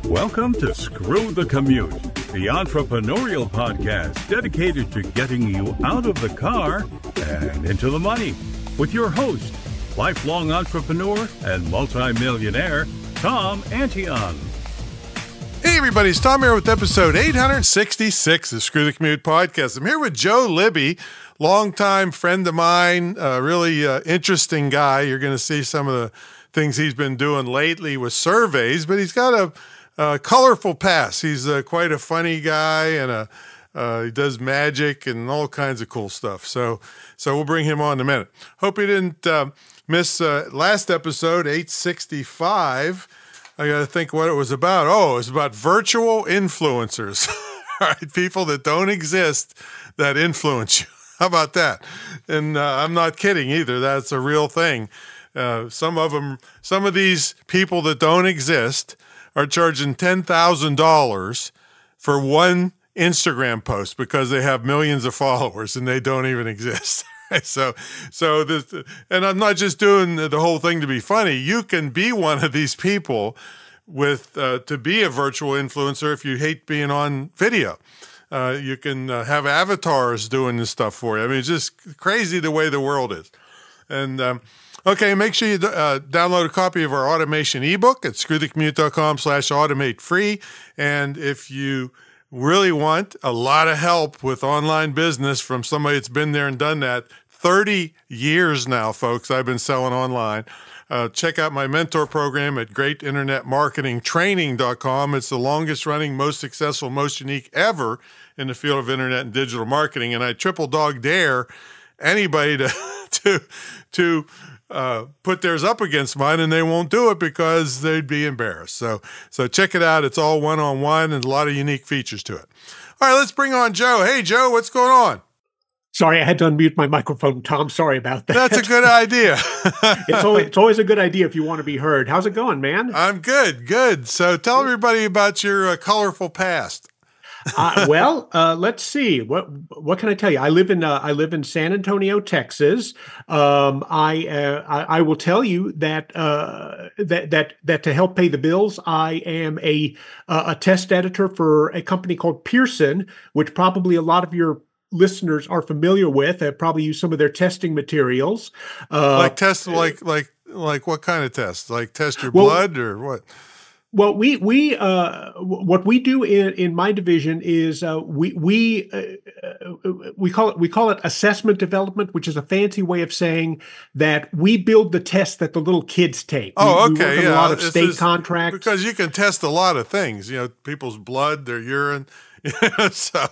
Welcome to Screw the Commute, the entrepreneurial podcast dedicated to getting you out of the car and into the money with your host, lifelong entrepreneur and multimillionaire, Tom Antion. Hey everybody, it's Tom here with episode 866 of Screw the Commute podcast. I'm here with Joe Libby, longtime friend of mine, really interesting guy. You're going to see some of the things he's been doing lately with surveys, but he's got a colorful past. He's quite a funny guy, and he does magic and all kinds of cool stuff. So we'll bring him on in a minute. Hope you didn't miss last episode, 865. I got to think what it was about. Oh, it was about virtual influencers. All right, people that don't exist that influence you. How about that? And I'm not kidding either. That's a real thing. Some of these people that don't exist are charging $10,000 for one Instagram post because they have millions of followers and they don't even exist. So this, and I'm not just doing the whole thing to be funny. You can be one of these people with to be a virtual influencer if you hate being on video. You can have avatars doing this stuff for you. I mean, it's just crazy the way the world is. And okay, make sure you download a copy of our automation ebook at screwthecommute.com/automate free. And if you really want a lot of help with online business from somebody that's been there and done that, 30 years now, folks, I've been selling online. Check out my mentor program at greatinternetmarketingtraining.com. It's the longest running, most successful, most unique ever in the field of internet and digital marketing. And I triple dog dare anybody to put theirs up against mine, and they won't do it because they'd be embarrassed. So check it out. It's all one-on-one and a lot of unique features to it. All right, let's bring on Joe. Hey, Joe, what's going on? Sorry, I had to unmute my microphone, Tom. Sorry about that. That's a good idea. It's always a good idea if you want to be heard. How's it going, man? I'm good. So tell everybody about your colorful past. Let's see. What can I tell you? I live in San Antonio, Texas. I will tell you that that to help pay the bills, I am a test editor for a company called Pearson, which probably a lot of your listeners are familiar with. I probably use some of their testing materials. Like what kind of tests? Like test your blood or what? Well, what we do in my division is we call it assessment development, which is a fancy way of saying that we build the tests that the little kids take. Oh, we okay, work on a lot of state contracts because you can test a lot of things. You know, people's blood, their urine. so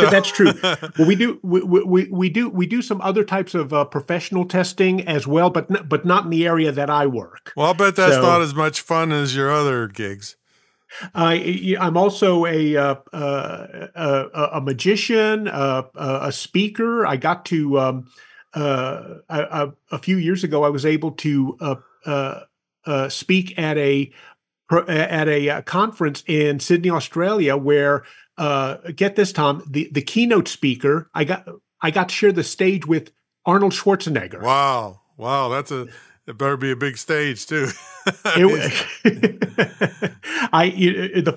that's true. Well, we do some other types of professional testing as well, but not in the area that I work. Well, I'll bet that's not as much fun as your other gigs. I'm also a magician, a speaker. I got to a few years ago. I was able to speak at a conference in Sydney, Australia, where get this, Tom, the keynote speaker, I got to share the stage with Arnold Schwarzenegger. Wow, it better be a big stage too. The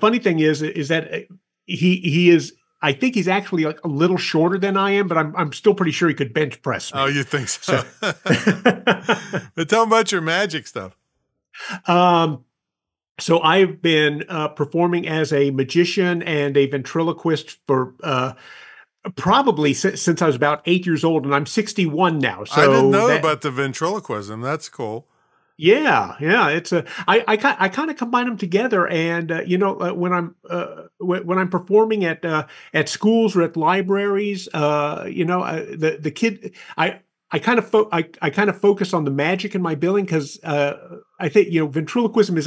funny thing is that he is. I think he's actually like a little shorter than I am, but I'm still pretty sure he could bench press me. Oh, you think so? But tell me about your magic stuff. So I've been performing as a magician and a ventriloquist for probably since I was about 8 years old, and I'm 61 now. So I didn't know about the ventriloquism. That's cool. Yeah. It's I kind of combine them together, and when I'm performing at schools or at libraries, the kid I kind of focus on the magic in my billing because I think ventriloquism is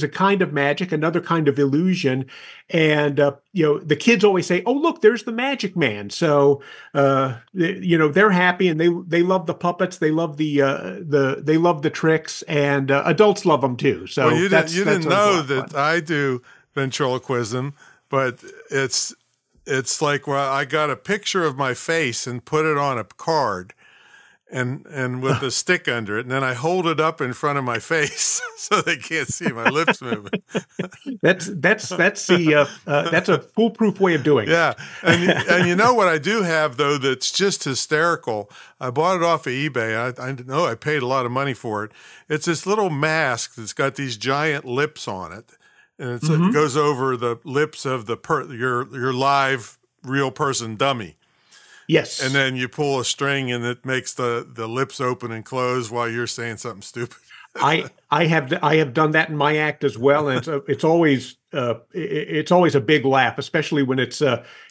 a kind of magic, another kind of illusion, and the kids always say, "Oh, look, there's the magic man." So they're happy and they love the puppets, they love the tricks, and adults love them too. So well, you didn't know that I do ventriloquism, but it's like, well, I got a picture of my face and put it on a card. and with a stick under it, and then I hold it up in front of my face so they can't see my lips moving. That's a foolproof way of doing Yeah, it. and you know what I do have though that's just hysterical. I bought it off of eBay. I know I paid a lot of money for it. It's this little mask that's got these giant lips on it, and it goes over the lips of your live real person dummy. Yes. And then you pull a string and it makes the lips open and close while you're saying something stupid. I have done that in my act as well, and it's always a big laugh, especially when it's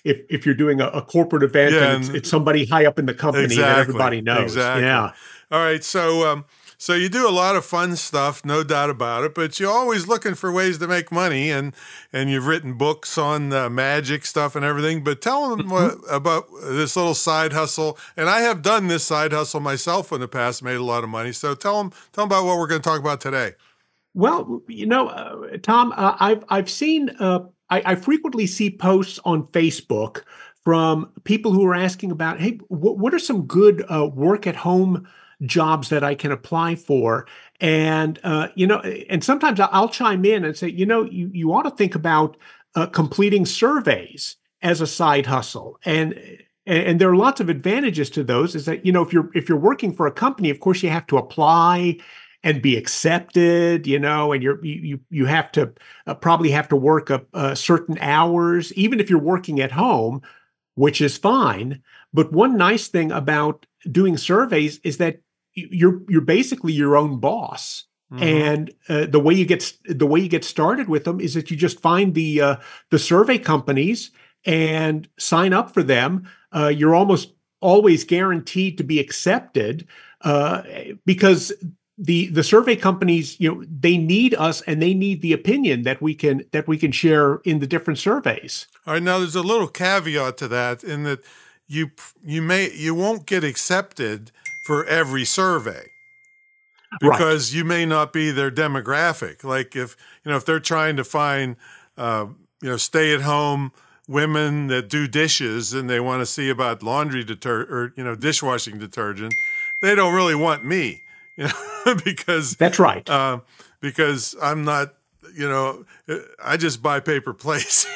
if you're doing a corporate event and it's somebody high up in the company that everybody knows. Exactly. Yeah. All right. So you do a lot of fun stuff, no doubt about it, but you're always looking for ways to make money, and you've written books on magic stuff and everything. But tell them about this little side hustle. And I have done this side hustle myself in the past, made a lot of money. So tell them about what we're going to talk about today. Well, Tom, I've seen I frequently see posts on Facebook from people who are asking about, hey, what are some good work at home jobs that I can apply for? And, and sometimes I'll chime in and say, you ought to think about completing surveys as a side hustle. And there are lots of advantages to those. Is that, if you're working for a company, of course, you have to apply and be accepted, and you have to probably have to work certain hours, even if you're working at home, which is fine. But one nice thing about doing surveys is that you're basically your own boss. And the way you get started with them is that you just find the survey companies and sign up for them. You're almost always guaranteed to be accepted because the survey companies, they need us, and they need the opinion that we can share in the different surveys. All right, now there's a little caveat to that, in that you won't get accepted for every survey, because you may not be their demographic. Like if they're trying to find stay-at-home women that do dishes and they want to see about laundry detergent or dishwashing detergent, they don't really want me. Because that's right. Because I'm not, I just buy paper plates.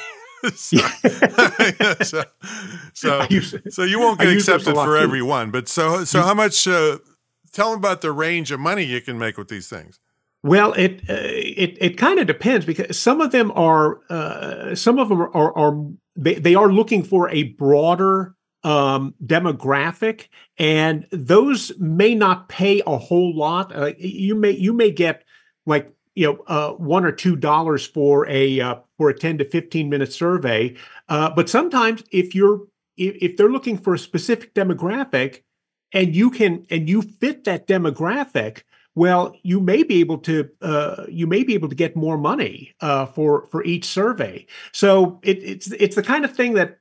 so you won't get accepted for everyone. But so how much? Tell them about the range of money you can make with these things. Well, it kind of depends, because some of them are they are looking for a broader demographic, and those may not pay a whole lot. You may get like $1 or $2 for a 10 to 15 minute survey, but sometimes if they're looking for a specific demographic and you fit that demographic, well, you may be able to get more money for each survey. So it's the kind of thing that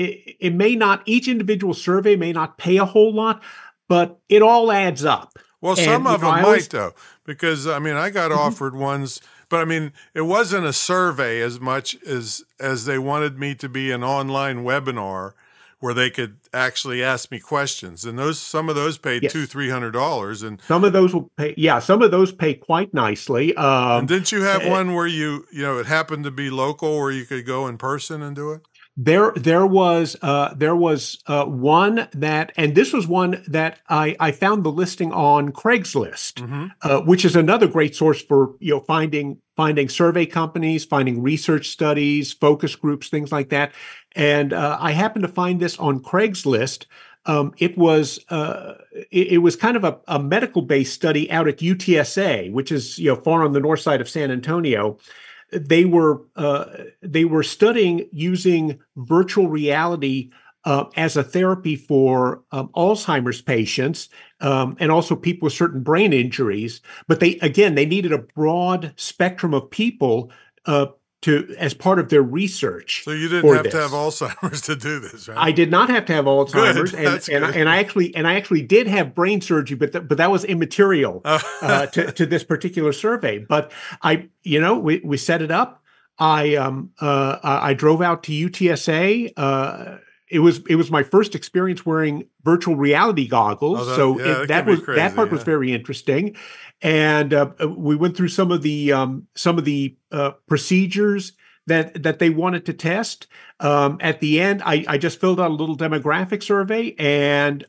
it may not, each individual survey may not pay a whole lot, but it all adds up. Well, some of them might, though, because I got offered ones, but it wasn't a survey as much as they wanted me to be an online webinar where they could actually ask me questions, and some of those paid $200-300, and some of those will pay. Yeah, some of those pay quite nicely. And didn't you have one where it happened to be local, where you could go in person and do it? There was one that, and this was one that I found the listing on Craigslist, which is another great source for finding survey companies, finding research studies, focus groups, things like that. And I happened to find this on Craigslist. It was kind of a medical based study out at UTSA, which is far on the north side of San Antonio. They were studying using virtual reality as a therapy for Alzheimer's patients and also people with certain brain injuries. But they needed a broad spectrum of people as part of their research. So you didn't have to have Alzheimer's to do this, right? I did not have to have Alzheimer's, good. and I actually did have brain surgery, but that was immaterial to this particular survey. But we set it up. I drove out to UTSA it was my first experience wearing virtual reality Oh, goggles, that, yeah, that can be that crazy. part was Yeah. very interesting, and we went through some of the procedures that they wanted to test. At the end, I just filled out a little demographic survey, and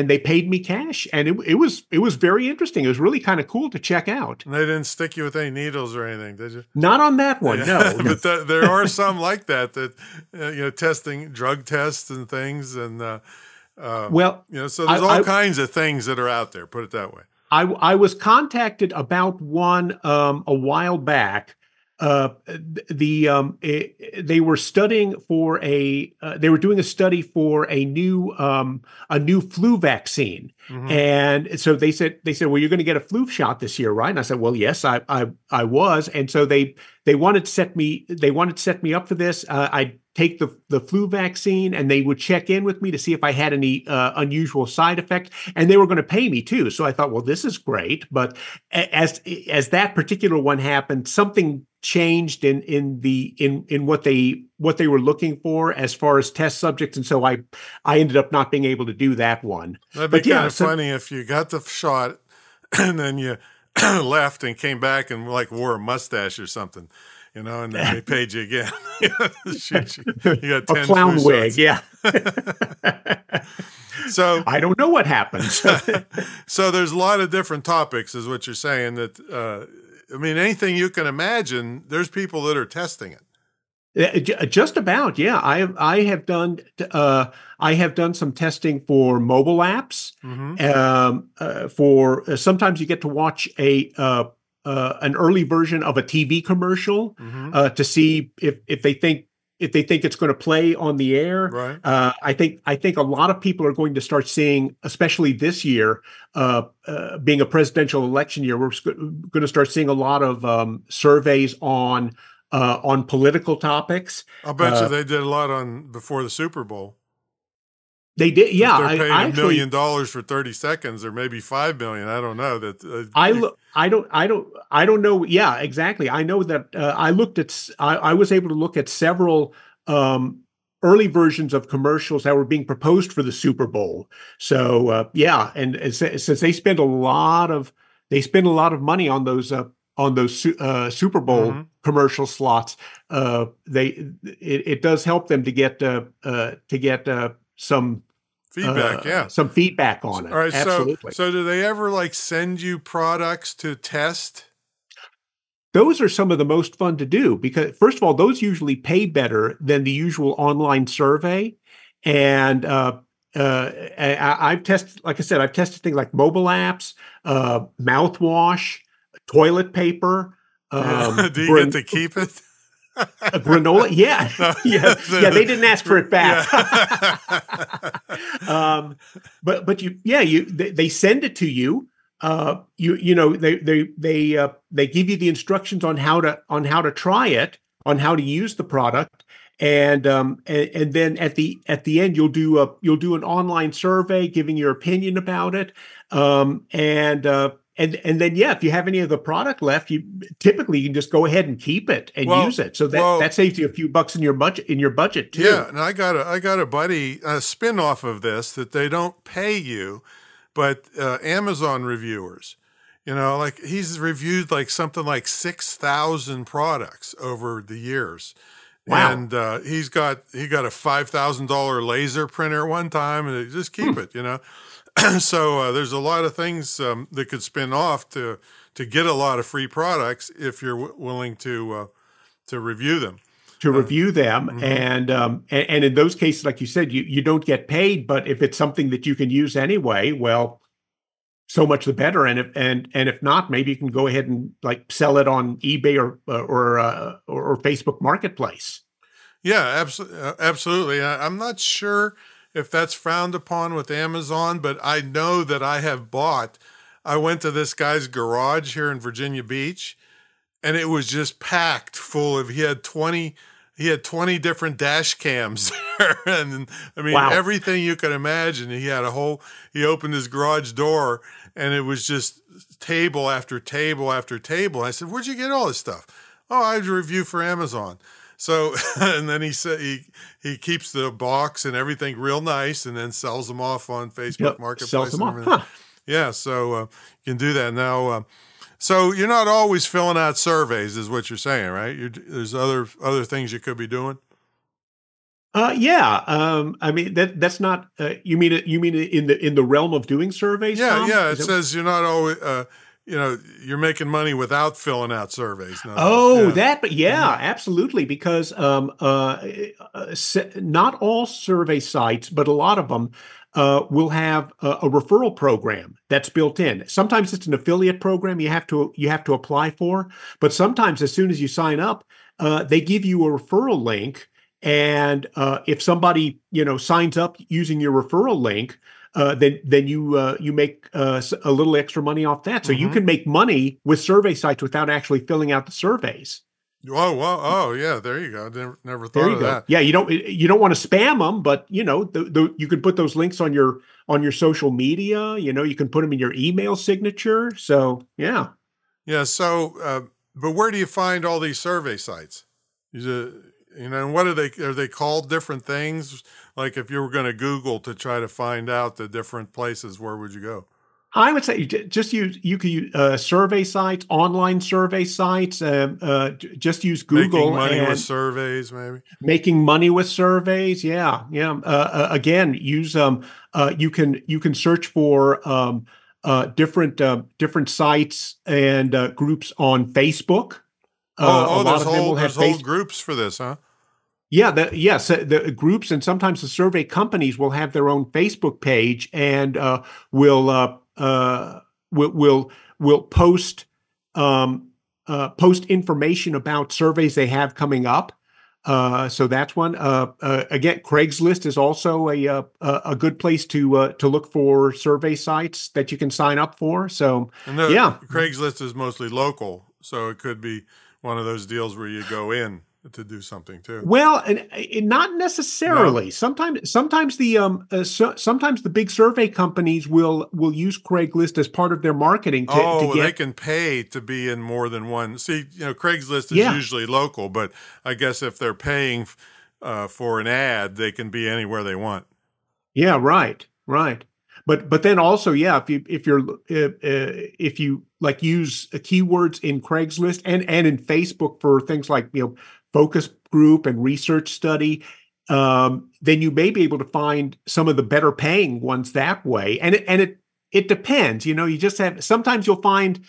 they paid me cash, and it was very interesting. It was really kind of cool to check out. And they didn't stick you with any needles or anything, did you? Not on that one, Yeah, no, no. but there are some like that testing drug tests and things, and Well, so there's all I, kinds of things that are out there. Put it that way. I was contacted about one a while back. They were studying for they were doing a study for a new flu vaccine, Hmm. and so they said, well, you're going to get a flu shot this year, right? And I said, well, yes, I was, and so they wanted to set me up for this. I'd take the flu vaccine, and they would check in with me to see if I had any unusual side effects, and they were going to pay me too. So I thought, well, this is great. But as that particular one happened, something changed in what they were looking for as far as test subjects, and so I ended up not being able to do that one. That'd be But yeah, kind of funny if you got the shot and then you left and came back and like wore a mustache or something, and then they paid you again. Shoot you. You got 10 a clown flu wig, shots. yeah. So I don't know what happens. so there's a lot of different topics, is what you're saying. That anything you can imagine, there's people that are testing it. Just about, yeah. I have done some testing for mobile apps. Hmm. For sometimes you get to watch an early version of a TV commercial Hmm. to see if they think it's going to play on the air. Right. I think a lot of people are going to start seeing, especially this year, being a presidential election year, we're going to start seeing a lot of surveys on political topics. I'll bet you they did a lot on before the Super Bowl. They did, yeah. They're paying I $1 actually, million for 30 seconds, or maybe 5 million. I don't know that. I don't know. Yeah, exactly. I know that I was able to look at several early versions of commercials that were being proposed for the Super Bowl. So yeah, and since they spend a lot of money on those Super Bowl Mhm. commercial slots. It does help them to get Feedback, yeah. some feedback on it. All right, Absolutely. so do they ever like send you products to test? Those are some of the most fun to do because, first of all, those usually pay better than the usual online survey. And I've tested, like I said, I've tested things like mobile apps, mouthwash, toilet paper, Yeah. Do you get to keep it? a granola. Yeah, yeah. They didn't ask for it back. Yeah. But they send it to you. They give you the instructions on how to try it, on how to use the product, and then at the end you'll do an online survey giving your opinion about it, and then yeah, if you have any of the product left, you can just go ahead and keep it and use it. So that saves you a few bucks in your budget too. Yeah, and I got a buddy, a spin-off of this, that they don't pay you, but Amazon reviewers, like he's reviewed like something like 6,000 products over the years. Wow. And he got a $5,000 laser printer one time, and just keep it, So there's a lot of things that could spin off to get a lot of free products if you're willing to review them. Review them, Mhm. and in those cases, like you said, you don't get paid, but if it's something that you can use anyway, well, so much the better. And if not, maybe you can go ahead and like sell it on eBay or Facebook Marketplace. Yeah, absolutely. I'm not sure if that's frowned upon with Amazon, but I know that I went to this guy's garage here in Virginia Beach, and it was just packed full of, he had 20 different dash cams there. And Wow. Everything you can imagine. He opened his garage door, and it was just table after table after table. I said, "Where'd you get all this stuff?" "Oh, I had a review for Amazon." So and then he said he keeps the box and everything real nice, and then sells them off on Facebook Yep, sells Marketplace them and off. everything. Huh. Yeah, so you can do that now. So you're not always filling out surveys, is what you're saying, right? There's other things you could be doing. Yeah. I mean that's not. You mean in the realm of doing surveys, Yeah, Tom? yeah. It Is that? says you're not always, you're making money without filling out surveys. In other words, Oh, yeah. that, but Hmm. yeah, absolutely. Because not all survey sites, but a lot of them will have a referral program that's built in. Sometimes it's an affiliate program you have to apply for, but sometimes as soon as you sign up, they give you a referral link, and if somebody signs up using your referral link, then you make a little extra money off that. So you Hmm. can make money with survey sites without actually filling out the surveys. Oh, well, oh, yeah. There you go. Never There thought you of go. that. Yeah, you don't want to spam them, but you can put those links on your social media. You can put them in your email signature. So yeah. Yeah. So, but where do you find all these survey sites? Is it, and what are they called different things? Like if you were going to Google to try to find out the different places, where would you go? I would say just you could use survey sites, online survey sites. Just use Making Google money with and surveys, maybe. making money with surveys. Yeah, yeah. Again, use you can search for different sites and groups on Facebook. A Oh, lot of them will there's have whole face. groups for this, huh? Yeah, yes, the groups and sometimes the survey companies will have their own Facebook page and will will post information about surveys they have coming up. So that's one. Again, Craigslist is also a good place to look for survey sites that you can sign up for. So And the yeah. Craigslist is mostly local, so it could be one of those deals where you go in to do something too. Well, and not No? necessarily. Sometimes the big survey companies will use Craigslist as part of their marketing to Oh, well, they get. can pay to be in more than one. See, Craigslist is Yeah, usually local, but I guess if they're paying for an ad, they can be anywhere they want. yeah, right, right. But then also, yeah, if you like use keywords in Craigslist and in Facebook for things like focus group and research study, then you may be able to find some of the better paying ones that way. And it depends. You just have sometimes you'll find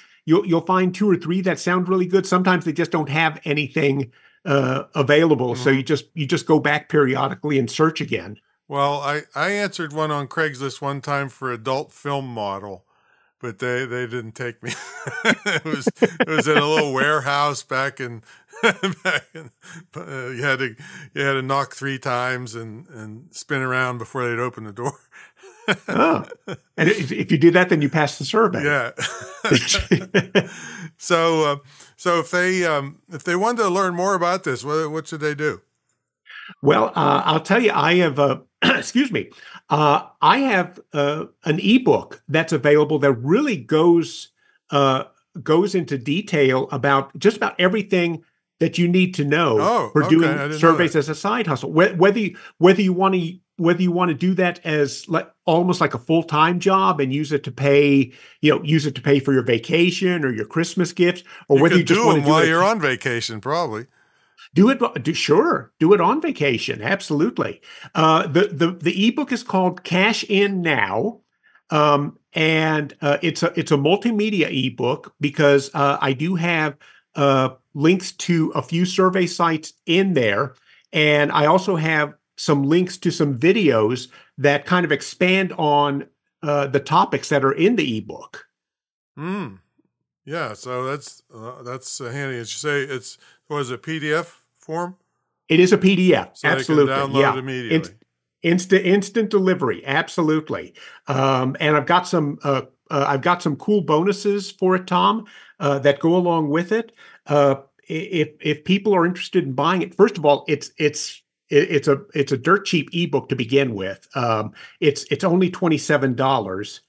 two or three that sound really good. Sometimes they just don't have anything available, so Hmm. you just go back periodically and search again. Well, I answered one on Craigslist one time for adult film model, but they didn't take me. it was in a little warehouse back in back in, you had to knock three times and spin around before they'd open the door. Oh, and if you do that, then you pass the survey. Yeah. So if they wanted to learn more about this, what should they do? Well, I'll tell you, I have excuse me, I have an ebook that's available that really goes into detail about just about everything that you need to know Oh, for okay. I doing didn't know that. surveys as a side hustle. Whether you want to do that as like almost like a full-time job and use it to pay for your vacation or your Christmas gifts, or You whether you could just do want to them do while it. you're on vacation, probably. Sure, do it on vacation. Absolutely. The ebook is called Cash In Now, and it's a multimedia ebook because I do have links to a few survey sites in there, and I also have some links to some videos that kind of expand on the topics that are in the ebook. Hmm. Yeah. So that's handy. As you say, it's was it PDF form, It is a PDF, so they can absolutely. download Yeah, immediately. instant delivery, absolutely. And I've got some cool bonuses for it, Tom, that go along with it. If people are interested in buying it, first of all, it's a dirt cheap ebook to begin with. It's only $27.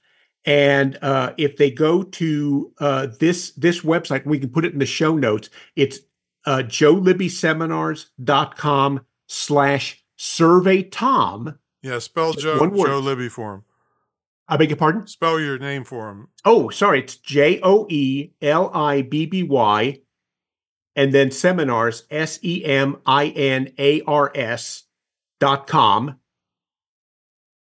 And if they go to this website, we can put it in the show notes. It's joelibbyseminars.com/survey-tom. Yeah, spell Just one Joe word. Libby for him. I beg your pardon? Spell your name for him. Oh, sorry. It's JOELIBBY, and then seminars, SEMINARS.com.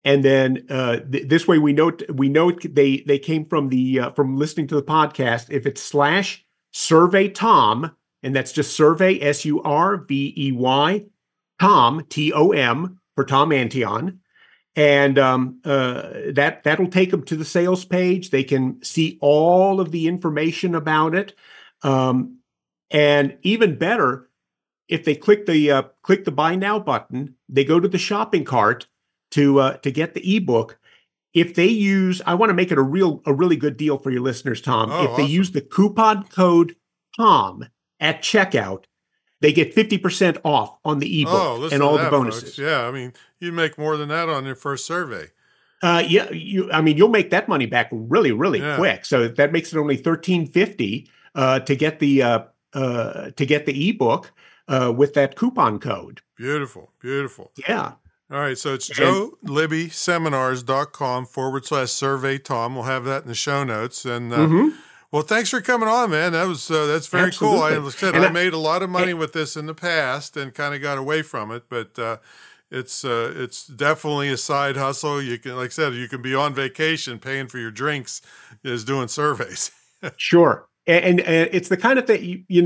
And then this way we know they came from from listening to the podcast. If it's /survey-tom, and that's just survey SURVEY Tom TOM for Tom Antion, and that'll take them to the sales page. They can see all of the information about it, and even better, if they click the buy now button, they go to the shopping cart to get the ebook. If they use, I want to make it a really good deal for your listeners, Tom. Oh, if they awesome. use the coupon code Tom at checkout, they get 50% off on the ebook and all the bonuses. Folks. Yeah, I mean, you'd make more than that on your first survey. Yeah, you'll make that money back really quick. So that makes it only $13.50 to get the ebook with that coupon code. Beautiful. Yeah. All right, so it's joelibbyseminars.com/survey Tom. We'll have that in the show notes. And well, thanks for coming on, man. That's very Absolutely. cool. Like I said, I made a lot of money with this in the past and kind of got away from it, but it's definitely a side hustle. You can, like I said, you can be on vacation paying for your drinks is doing surveys. Sure. And it's the kind of thing, you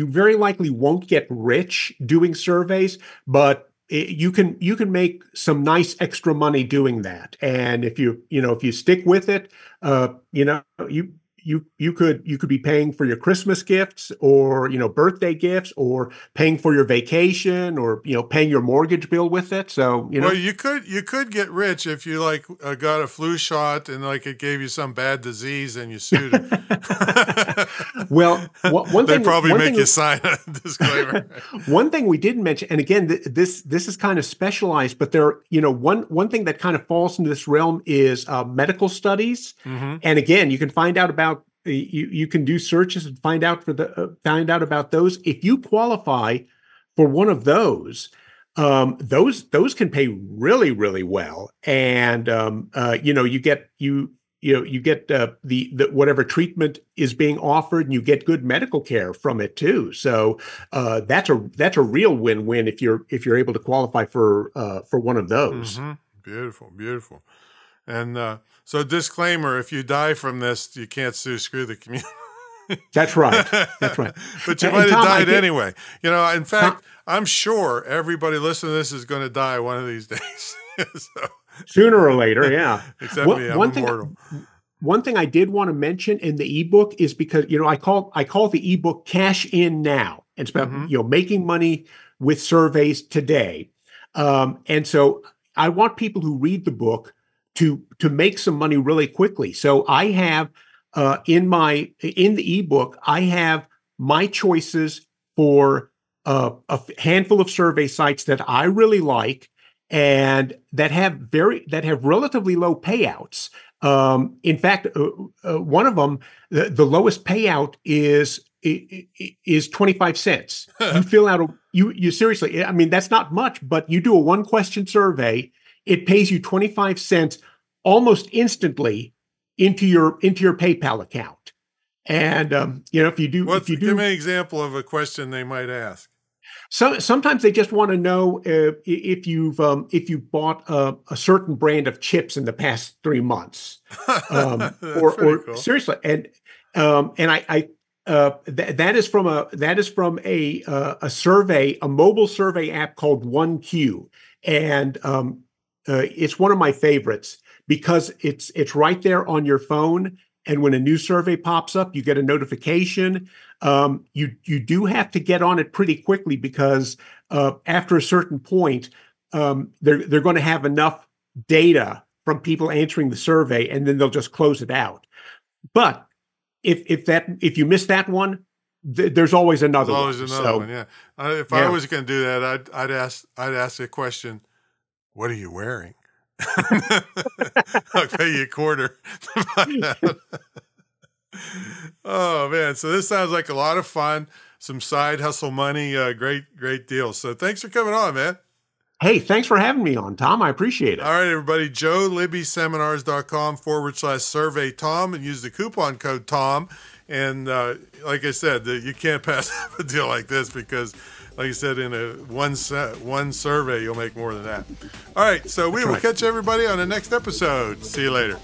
very likely won't get rich doing surveys, but you can make some nice extra money doing that. And if you stick with it, you could be paying for your Christmas gifts or, birthday gifts, or paying for your vacation, or, paying your mortgage bill with it. So, Well, you could get rich if you got a flu shot and it gave you some bad disease and you sued them. Well, one thing they probably make you sign a disclaimer. One thing we didn't mention, and again, this is kind of specialized, but there, one thing that kind of falls into this realm is medical studies. Mm-hmm. And again, you can find out about, you can do searches and find out about those. If you qualify for one of those can pay really well, and you get the whatever treatment is being offered, and you get good medical care from it too. So that's a real win-win if you're able to qualify for one of those. Mm-hmm. Beautiful. And so disclaimer, if you die from this, you can't sue Screw the Commute. That's right. But you might have died anyway. In fact, I'm sure everybody listening to this is going to die one of these days. So, sooner or later, yeah. Except me, I'm immortal. One thing I did want to mention in the ebook is because, I call the ebook Cash In Now. It's about, making money with surveys today. And so I want people who read the book to make some money really quickly. So I have in the ebook, I have my choices for a handful of survey sites that I really like and that have relatively low payouts. In fact, one of them, the lowest payout is 25 cents. You fill out you seriously, I mean, that's not much, but you do a 1-question survey, it pays you 25 cents almost instantly into your PayPal account. And if you do, give me an example of a question they might ask. So sometimes they just want to know if you've bought a certain brand of chips in the past 3 months, or cool. Seriously, and that is from a survey, a mobile survey app called 1Q, and it's one of my favorites because it's right there on your phone. And when a new survey pops up, you get a notification. You do have to get on it pretty quickly because after a certain point, they're going to have enough data from people answering the survey, and then they'll just close it out. But if you miss that one, there's always another one. There's always another one. Yeah. If I was going to do that, I'd ask a question: what are you wearing? I'll pay you $0.25 to find out. Oh, man. So this sounds like a lot of fun. Some side hustle money. Great deal. So thanks for coming on, man. Hey, thanks for having me on, Tom. I appreciate it. All right, everybody. JoeLibbySeminars.com/survey Tom and use the coupon code Tom. And like I said, you can't pass up a deal like this because, like I said, in one survey, you'll make more than that. All right, so we will catch everybody on the next episode. See you later.